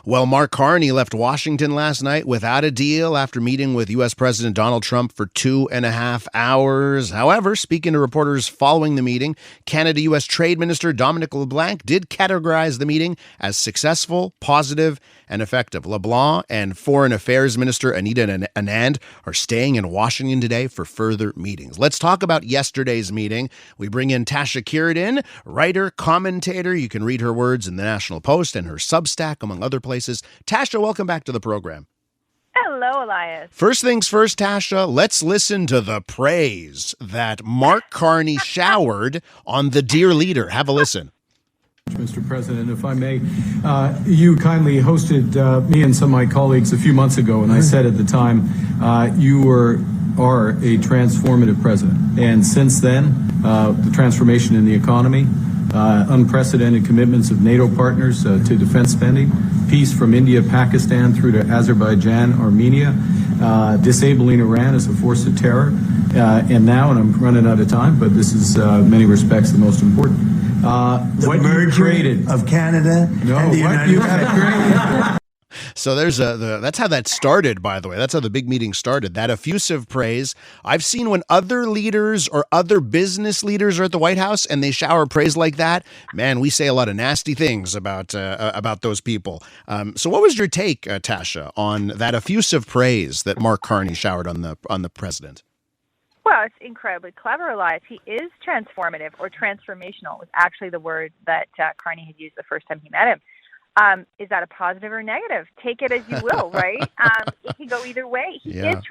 Well, Mark Carney left Washington last night without a deal after meeting with U.S. President Donald Trump for 2.5 hours. However, speaking to reporters following the meeting, Canada-U.S. Trade Minister Dominic LeBlanc did categorize the meeting as successful, positive, and effective. LeBlanc and Foreign Affairs Minister Anita Anand are staying in Washington today for further meetings. Let's talk about yesterday's meeting. We bring in Tasha Kheiriddin, writer, commentator. You can read her words in the National Post and her Substack, among other places. Tasha, welcome back to the program. Hello, Elias. First things first, Tasha, let's listen to the praise that Mark Carney showered on the dear leader. Have a listen. Mr. President, if I may, you kindly hosted me and some of my colleagues a few months ago, and I said at the time, you are a transformative president. And since then, the transformation in the economy, unprecedented commitments of NATO partners to defense spending, peace from India, Pakistan through to Azerbaijan, Armenia, disabling Iran as a force of terror, and now, and I'm running out of time, but this is in many respects the most important. The what merger you created of Canada and the United States. So that's how that started, by the way. That's how the big meeting started. That effusive praise. I've seen when other leaders or other business leaders are at the White House and they shower praise like that, man, we say a lot of nasty things about those people. So what was your take, Tasha, on that effusive praise that Mark Carney showered on the president? Well, it's incredibly clever, Elias. He is transformative, or transformational was actually the word that Carney had used the first time he met him. Is that a positive or negative? Take it as you will, right? It can go either way. There's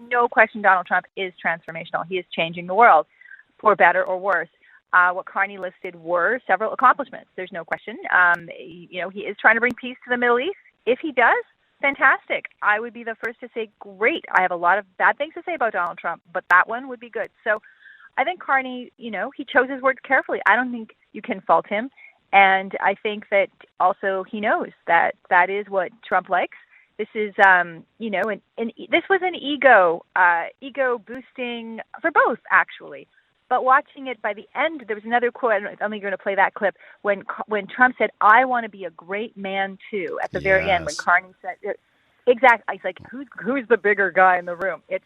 no question Donald Trump is transformational. He is changing the world for better or worse. What Carney listed were several accomplishments. There's no question. He is trying to bring peace to the Middle East. If he does, fantastic. I would be the first to say, great. I have a lot of bad things to say about Donald Trump, but that one would be good. So I think Carney, he chose his words carefully. I don't think you can fault him. And I think that also he knows that that is what Trump likes. This is, this was an ego boosting for both, actually. But watching it by the end, there was another quote. I'm only going to play that clip when Trump said, "I want to be a great man too." At the very end, when Carney said, "Exactly," it's like, who's the bigger guy in the room? It's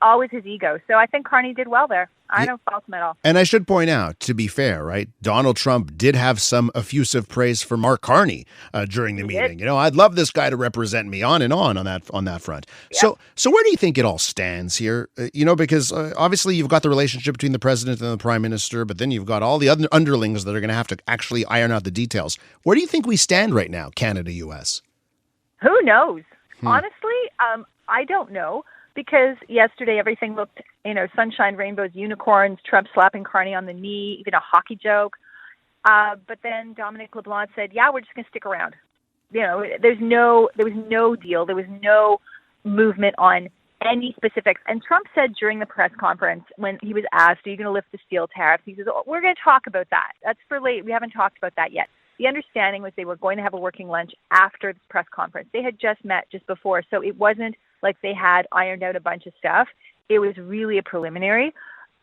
always his ego. So I think Carney did well there. I don't fault him at all. And I should point out, to be fair, right, Donald Trump did have some effusive praise for Mark Carney during the meeting. I'd love this guy to represent me on that front. Yeah. So where do you think it all stands here? Because obviously you've got the relationship between the president and the prime minister, but then you've got all the other underlings that are going to have to actually iron out the details. Where do you think we stand right now, Canada, U.S.? Who knows? Honestly, I don't know. Because yesterday everything looked, sunshine, rainbows, unicorns, Trump slapping Carney on the knee, even a hockey joke. But then Dominic LeBlanc said, "Yeah, we're just going to stick around." There was no deal. There was no movement on any specifics. And Trump said during the press conference when he was asked, "Are you going to lift the steel tariffs?" He says, "We're going to talk about that. That's for late. We haven't talked about that yet." The understanding was they were going to have a working lunch after this press conference. They had just met just before, so it wasn't like they had ironed out a bunch of stuff. It was really a preliminary.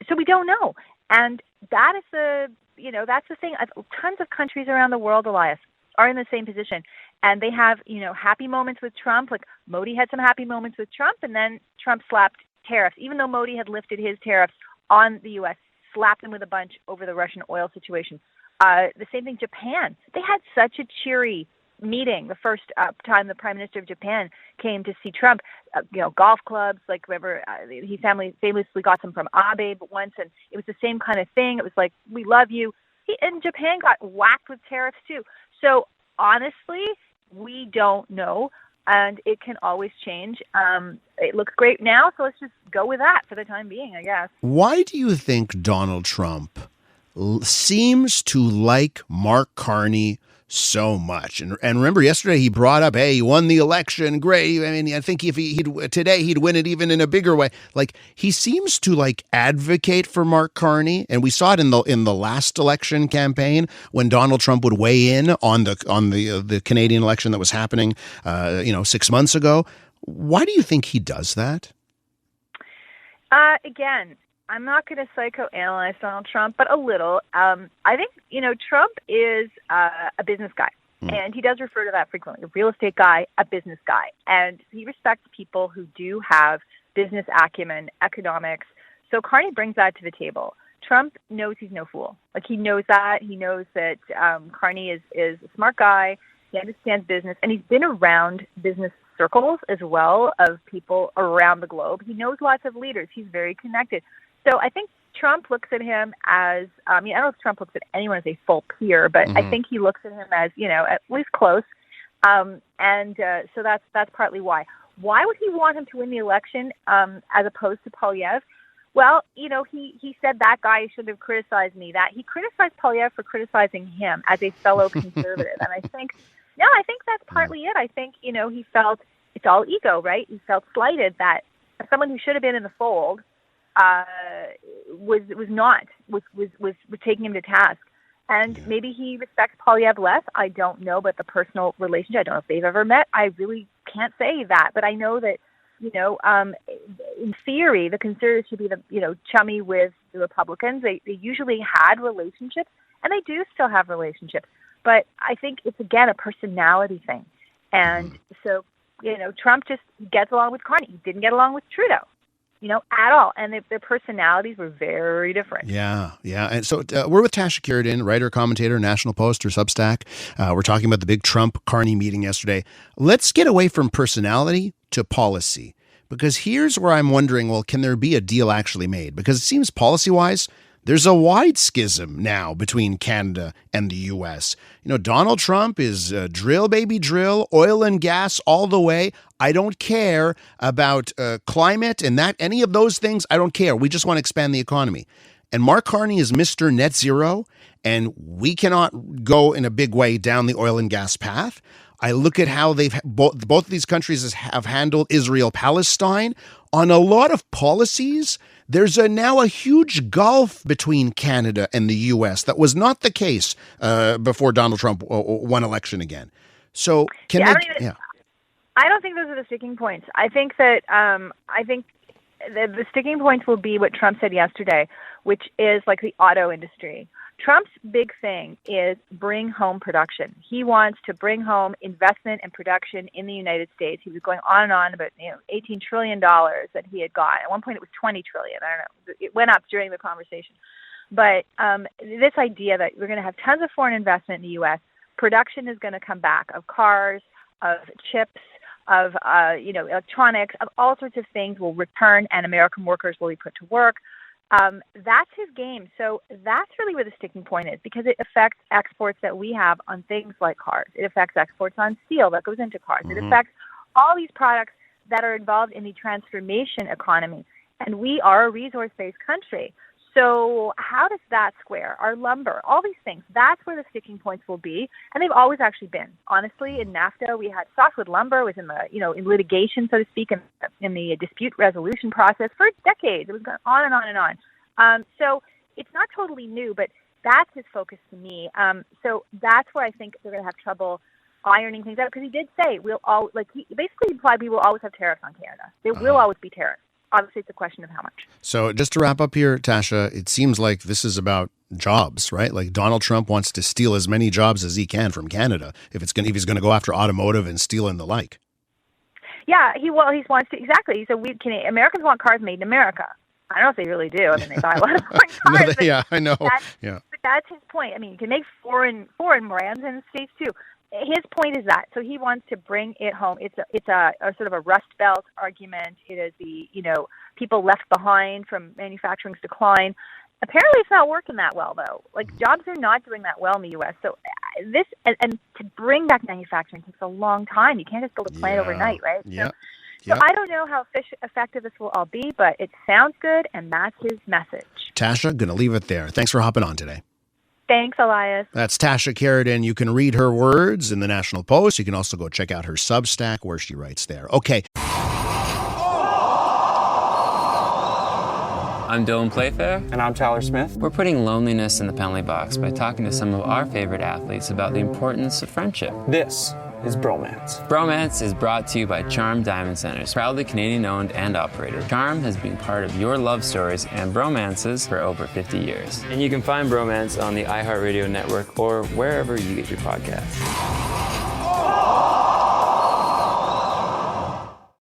So we don't know. And that is that's the thing. Tons of countries around the world, Elias, are in the same position. And they have, happy moments with Trump. Like Modi had some happy moments with Trump, and then Trump slapped tariffs. Even though Modi had lifted his tariffs on the U.S., slapped them with a bunch over the Russian oil situation. The same thing, Japan. They had such a cheery meeting the first time the Prime Minister of Japan came to see Trump. Golf clubs, like remember he famously got them from Abe but once, and it was the same kind of thing. It was like, we love you. And Japan got whacked with tariffs too. So honestly, we don't know, and it can always change. It looks great now, so let's just go with that for the time being, I guess. Why do you think Donald Trump seems to like Mark Carney so much? And remember, yesterday he brought up, hey, he won the election, great. I mean, I think if today he'd win it even in a bigger way. Like, he seems to advocate for Mark Carney, and we saw it in the last election campaign when Donald Trump would weigh in on the Canadian election that was happening 6 months ago. Why do you think he does that? Again, I'm not going to psychoanalyze Donald Trump, but a little. I think, Trump is a business guy. And he does refer to that frequently, a real estate guy, a business guy. And he respects people who do have business acumen, economics. So Carney brings that to the table. Trump knows he's no fool. Like, he knows that. He knows that Carney is a smart guy. He understands business. And he's been around business circles as well, of people around the globe. He knows lots of leaders. He's very connected. So I think Trump looks at him as, I don't know if Trump looks at anyone as a full peer, but I think he looks at him as, at least close. So that's partly why. Why would he want him to win the election as opposed to Poilievre? Well, he said that guy should have criticized me. That he criticized Poilievre for criticizing him as a fellow conservative. And I think that's partly it. I think, he felt, it's all ego, right? He felt slighted that someone who should have been in the fold was taking him to task. And maybe he respects Poilievre less. I don't know, but the personal relationship, I don't know if they've ever met. I really can't say that. But I know that, in theory, the conservatives should be chummy with the Republicans. They usually had relationships, and they do still have relationships. But I think it's, again, a personality thing. And so, Trump just gets along with Carney. He didn't get along with Trudeau, at all. And their personalities were very different. Yeah. And so we're with Tasha Kheiriddin, writer, commentator, National Post or Substack. We're talking about the big Trump-Carney meeting yesterday. Let's get away from personality to policy, because here's where I'm wondering, well, can there be a deal actually made? Because it seems policy-wise, there's a wide schism now between Canada and the U.S. Donald Trump is drill, baby, drill, oil and gas all the way. I don't care about climate and any of those things. I don't care. We just want to expand the economy. And Mark Carney is Mr. Net Zero, and we cannot go in a big way down the oil and gas path. I look at how they've both of these countries have handled Israel-Palestine. On a lot of policies, there's now a huge gulf between Canada and the U.S. That was not the case before Donald Trump won election again. So I don't think those are the sticking points. I think that the sticking points will be what Trump said yesterday, which is like the auto industry. Trump's big thing is bring home production. He wants to bring home investment and production in the United States. He was going on and on about $18 trillion that he had got. At one point it was $20 trillion. I don't know. It went up during the conversation. But this idea that we're going to have tons of foreign investment in the U.S., production is going to come back of cars, of chips, of electronics, of all sorts of things will return, and American workers will be put to work. That's his game. So that's really where the sticking point is, because it affects exports that we have on things like cars. It affects exports on steel that goes into cars. It affects all these products that are involved in the transformation economy. And we are a resource-based country. So how does that square? Our lumber, all these things, that's where the sticking points will be. And they've always actually been. Honestly, in NAFTA, we had softwood lumber was in the, in litigation, so to speak, in the dispute resolution process for decades. It was going on and on and on. So it's not totally new, but that's his focus to me. So that's where I think they're going to have trouble ironing things out, because he did say he basically implied we will always have tariffs on Canada. There will always be tariffs. Obviously, it's a question of how much. So just to wrap up here, Tasha, it seems like this is about jobs, right? Like Donald Trump wants to steal as many jobs as he can from Canada if he's going to go after automotive and steel and the like. Yeah, he wants to, exactly. So Americans want cars made in America. I don't know if they really do. I mean, they buy a lot of foreign cars. Yeah, I know. But that's his point. I mean, you can make foreign brands in the States too. His point is that, so he wants to bring it home. It's a sort of a Rust Belt argument. It is the people left behind from manufacturing's decline. Apparently, it's not working that well though. Like jobs are not doing that well in the U.S. So this and to bring back manufacturing takes a long time. You can't just build a plant overnight, right? Yeah. So I don't know how effective this will all be, but it sounds good, and that's his message. Tasha, going to leave it there. Thanks for hopping on today. Thanks, Elias. That's Tasha Kheiriddin. You can read her words in the National Post. You can also go check out her Substack where she writes there. Okay. I'm Dylan Playfair. And I'm Tyler Smith. We're putting loneliness in the penalty box by talking to some of our favorite athletes about the importance of friendship. This is Bromance. Bromance is brought to you by Charm Diamond Centers, proudly Canadian-owned and operated. Charm has been part of your love stories and bromances for over 50 years. And you can find Bromance on the iHeartRadio network or wherever you get your podcasts.